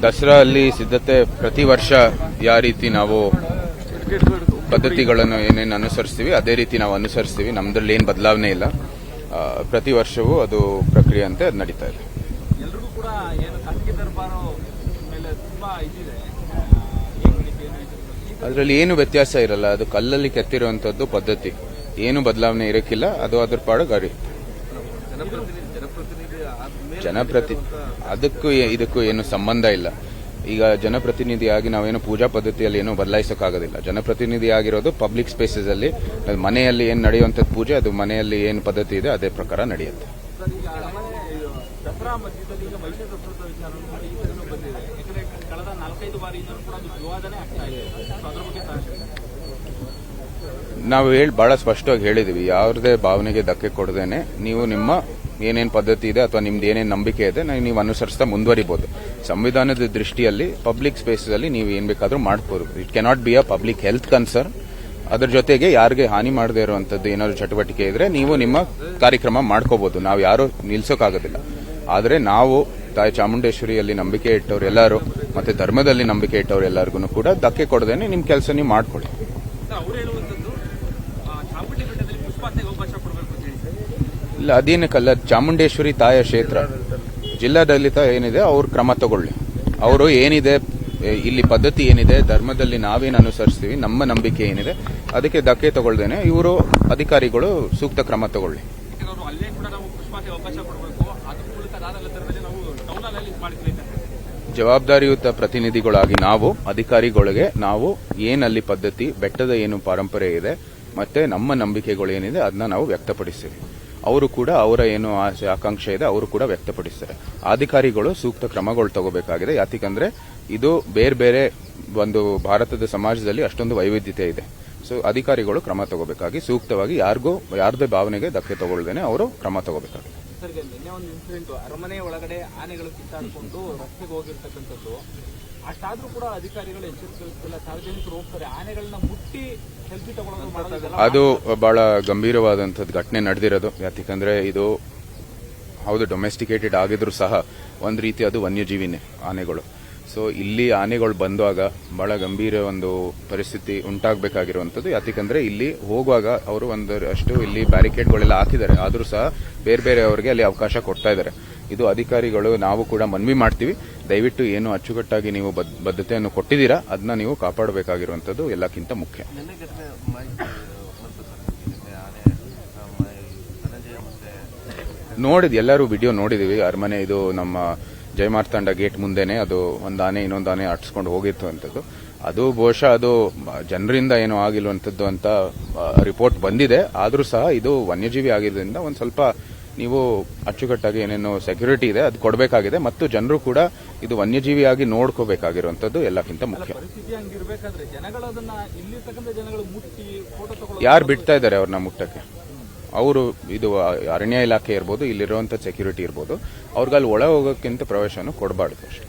ದಸರಾ ಅಲ್ಲಿ ಸಿದ್ಧತೆ ಪ್ರತಿ ವರ್ಷ ಯಾವ ರೀತಿ ನಾವು ಪದ್ಧತಿಗಳನ್ನು ಏನೇನು ಅನುಸರಿಸ್ತೀವಿ ಅದೇ ರೀತಿ ನಾವು ಅನುಸರಿಸ್ತೀವಿ. ನಮ್ದ್ರಲ್ಲಿ ಏನು ಬದಲಾವಣೆ ಇಲ್ಲ. ಪ್ರತಿ ವರ್ಷವೂ ಅದು ಪ್ರಕ್ರಿಯೆ ಅಂತ ಅದು ನಡೀತಾ ಇದೆ. ಅದರಲ್ಲಿ ಏನು ವ್ಯತ್ಯಾಸ ಇರಲ್ಲ. ಅದು ಕಲ್ಲಲ್ಲಿ ಕೆತ್ತಿರುವಂತದ್ದು ಪದ್ಧತಿ, ಏನು ಬದಲಾವಣೆ ಇರಕ್ಕಿಲ್ಲ. ಅದು ಅದ್ರ ಪಾಡು ಗಾಡಿ ಅದಕ್ಕೂ ಇದಕ್ಕೂ ಏನು ಸಂಬಂಧ ಇಲ್ಲ. ಈಗ ಜನಪ್ರತಿನಿಧಿಯಾಗಿ ನಾವೇನು ಪೂಜಾ ಪದ್ಧತಿಯಲ್ಲಿ ಏನು ಬದಲಾಯಿಸೋಕ್ಕಾಗೋದಿಲ್ಲ. ಜನಪ್ರತಿನಿಧಿ ಆಗಿರೋದು ಪಬ್ಲಿಕ್ ಸ್ಪೇಸಸ್ ಅಲ್ಲಿ, ಮನೆಯಲ್ಲಿ ಏನು ನಡೆಯುವಂಥದ್ದು ಪೂಜೆ, ಅದು ಮನೆಯಲ್ಲಿ ಏನು ಪದ್ಧತಿ ಇದೆ ಅದೇ ಪ್ರಕಾರ ನಡೆಯುತ್ತೆ. ನಾವು ಬಹಳ ಸ್ಪಷ್ಟವಾಗಿ ಹೇಳಿದೀವಿ, ಯಾವುದೇ ಭಾವನೆಗೆ ಧಕ್ಕೆ ಕೊಡದೇನೆ ನೀವು ನಿಮ್ಮ ಏನೇನು ಪದ್ಧತಿ ಇದೆ ಅಥವಾ ನಿಮ್ದು ಏನೇನು ನಂಬಿಕೆ ಇದೆ ನೀವು ಅನುಸರಿಸ್ತಾ ಮುಂದುವರಿಬಹುದು. ಸಂವಿಧಾನದ ದೃಷ್ಟಿಯಲ್ಲಿ ಪಬ್ಲಿಕ್ ಸ್ಪೇಸಸ್ ಅಲ್ಲಿ ನೀವು ಏನ್ ಬೇಕಾದ್ರೂ ಮಾಡಬಹುದು. It cannot be a public health concern. ಅದ್ರ ಜೊತೆಗೆ ಯಾರಿಗೆ ಹಾನಿ ಮಾಡದೇ ಇರುವಂತದ್ದು ಏನಾದ್ರು ಚಟುವಟಿಕೆ ಇದ್ರೆ ನೀವು ನಿಮ್ಮ ಕಾರ್ಯಕ್ರಮ ಮಾಡ್ಕೋಬಹುದು. ನಾವು ಯಾರು ನಿಲ್ಸೋಕ್ಕಾಗೋದಿಲ್ಲ. ಆದ್ರೆ ನಾವು ತಾಯಿ ಚಾಮುಂಡೇಶ್ವರಿಯಲ್ಲಿ ನಂಬಿಕೆ ಇಟ್ಟವ್ರು ಎಲ್ಲರೂ ಮತ್ತೆ ಧರ್ಮದಲ್ಲಿ ನಂಬಿಕೆ ಇಟ್ಟವ್ರು ಎಲ್ಲರಿಗೂ ಕೂಡ ಧಕ್ಕೆ ಕೊಡದೇನೆ ನಿಮ್ ಕೆಲಸ ನೀವು ಮಾಡ್ಕೊಳ್ಳಿ. ಇಲ್ಲ, ಅದೇನಕ್ಕಲ್ಲ, ಚಾಮುಂಡೇಶ್ವರಿ ತಾಯ ಕ್ಷೇತ್ರ, ಜಿಲ್ಲಾಡಳಿತ ಏನಿದೆ ಅವ್ರ ಕ್ರಮ ತಗೊಳ್ಳಿ. ಅವರು ಏನಿದೆ ಇಲ್ಲಿ ಪದ್ಧತಿ ಏನಿದೆ, ಧರ್ಮದಲ್ಲಿ ನಾವೇನು ಅನುಸರಿಸ್ತೀವಿ, ನಮ್ಮ ನಂಬಿಕೆ ಏನಿದೆ ಅದಕ್ಕೆ ಧಕ್ಕೆ ತಗೊಳ್ದೇನೆ ಇವರು ಅಧಿಕಾರಿಗಳು ಸೂಕ್ತ ಕ್ರಮ ತಗೊಳ್ಳಿ. ಜವಾಬ್ದಾರಿಯುತ ಪ್ರತಿನಿಧಿಗಳಾಗಿ ನಾವು ಅಧಿಕಾರಿಗಳಿಗೆ ನಾವು ಏನಲ್ಲಿ ಪದ್ಧತಿ, ಬೆಟ್ಟದ ಏನು ಪರಂಪರೆ ಇದೆ ಮತ್ತೆ ನಮ್ಮ ನಂಬಿಕೆಗಳು ಏನಿದೆ ಅದನ್ನ ನಾವು ವ್ಯಕ್ತಪಡಿಸ್ತೀವಿ. ಅವರು ಕೂಡ ಅವರ ಏನು ಆಸೆ ಆಕಾಂಕ್ಷೆ ಇದೆ ಅವರು ಕೂಡ ವ್ಯಕ್ತಪಡಿಸ್ತಾರೆ. ಅಧಿಕಾರಿಗಳು ಸೂಕ್ತ ಕ್ರಮಗಳು ತಗೋಬೇಕಾಗಿದೆ. ಯಾಕಂದ್ರೆ ಇದು ಬೇರೆ ಬೇರೆ ಒಂದು ಭಾರತದ ಸಮಾಜದಲ್ಲಿ ಅಷ್ಟೊಂದು ವೈವಿಧ್ಯತೆ ಇದೆ. ಸೊ ಅಧಿಕಾರಿಗಳು ಕ್ರಮ ತಗೋಬೇಕಾಗಿ ಸೂಕ್ತವಾಗಿ ಯಾರದೇ ಭಾವನೆಗೆ ಧಕ್ಕೆ ತಗೊಳ್ದೇನೆ ಅವರು ಕ್ರಮ ತಗೋಬೇಕಾಗಿದೆ. ಸರ್, ನಿನ್ನೆ ಒಂದು ಇನ್ಸಿಡೆಂಟ್, ಅರಮನೆ ಒಳಗಡೆ ಆನೆಗಳು ಕಿತ್ತಾಡಿಕೊಂಡು ರಸ್ತೆಗೆ ಹೋಗಿರ್ತಕ್ಕಂಥದ್ದು. ಅಷ್ಟಾದ್ರೂ ಕೂಡ ಅಧಿಕಾರಿಗಳು ಎಚ್ಚರಿಕೆ, ಸಾರ್ವಜನಿಕರು ಹೋಗ್ತಾರೆ, ಆನೆಗಳನ್ನ ಮುಟ್ಟಿ ಸೆಲ್ಫಿ ತಗೊಳ್ಳೋದು ಅದು ಬಹಳ ಗಂಭೀರವಾದಂಥದ್ದು ಘಟನೆ ನಡೆದಿರೋದು. ಯಾಕಂದ್ರೆ ಇದು ಹೌದು ಡೊಮೆಸ್ಟಿಕೇಟೆಡ್ ಆಗಿದ್ರು ಸಹ ಒಂದು ರೀತಿ ಅದು ವನ್ಯಜೀವಿನೇ ಆನೆಗಳು. ಸೊ ಇಲ್ಲಿ ಆನೆಗಳು ಬಂದಾಗ ಬಹಳ ಗಂಭೀರ ಒಂದು ಪರಿಸ್ಥಿತಿ ಉಂಟಾಗಬೇಕಾಗಿರುವಂಥದ್ದು. ಯಾಕಂದ್ರೆ ಇಲ್ಲಿ ಹೋಗುವಾಗ ಅವರು ಒಂದಷ್ಟು ಇಲ್ಲಿ ಬ್ಯಾರಿಕೇಡ್ಗಳೆಲ್ಲ ಹಾಕಿದ್ದಾರೆ, ಆದರೂ ಸಹ ಬೇರೆ ಬೇರೆ ಅವರಿಗೆ ಅಲ್ಲಿ ಅವಕಾಶ ಕೊಡ್ತಾ ಇದ್ದಾರೆ. ಇದು ಅಧಿಕಾರಿಗಳು ನಾವು ಕೂಡ ಮನವಿ ಮಾಡ್ತೀವಿ, ದಯವಿಟ್ಟು ಏನು ಅಚ್ಚುಕಟ್ಟಾಗಿ ನೀವು ಬದ್ಧತೆಯನ್ನು ಕೊಟ್ಟಿದ್ದೀರಾ ಅದನ್ನ ನೀವು ಕಾಪಾಡಬೇಕಾಗಿರುವಂಥದ್ದು ಎಲ್ಲಕ್ಕಿಂತ ಮುಖ್ಯ. ಎಲ್ಲರೂ ವಿಡಿಯೋ ನೋಡಿದೀವಿ. ಅರಮನೆ ಇದು ನಮ್ಮ ಜಯಮಾರ್ತಾಂಡ ಗೇಟ್ ಮುಂದೆನೆ ಅದು ಒಂದು ಆನೆ ಇನ್ನೊಂದು ಆನೆ ಅಟ್ಸ್ಕೊಂಡು ಹೋಗಿತ್ತು ಅಂತದ್ದು. ಅದು ಬಹುಶಃ ಅದು ಜನರಿಂದ ಏನೋ ಆಗಿಲ್ವಂಥದ್ದು ಅಂತ ರಿಪೋರ್ಟ್ ಬಂದಿದೆ. ಆದರೂ ಸಹ ಇದು ವನ್ಯಜೀವಿ ಆಗಿರೋದ್ರಿಂದ ಒಂದು ಸ್ವಲ್ಪ ನೀವು ಅಚ್ಚುಕಟ್ಟಾಗಿ ಏನೇನು ಸೆಕ್ಯೂರಿಟಿ ಇದೆ ಅದು ಕೊಡಬೇಕಾಗಿದೆ. ಮತ್ತು ಜನರು ಕೂಡ ಇದು ವನ್ಯಜೀವಿಯಾಗಿ ನೋಡ್ಕೋಬೇಕಾಗಿರುವಂಥದ್ದು ಎಲ್ಲಕ್ಕಿಂತ ಮುಖ್ಯ. ಯಾರು ಬಿಡ್ತಾ ಇದ್ದಾರೆ ಅವ್ರನ್ನ ಮುಟ್ಟಕ್ಕೆ? ಅವರು ಇದು ಅರಣ್ಯ ಇಲಾಖೆ ಇರ್ಬೋದು, ಇಲ್ಲಿರುವಂಥ ಸೆಕ್ಯೂರಿಟಿ ಇರ್ಬೋದು, ಅವ್ರಿಗೆ ಅಲ್ಲಿ ಒಳ ಹೋಗೋಕ್ಕಿಂತ ಪ್ರವೇಶನ ಕೊಡಬಾರ್ದು ಅಷ್ಟೇ.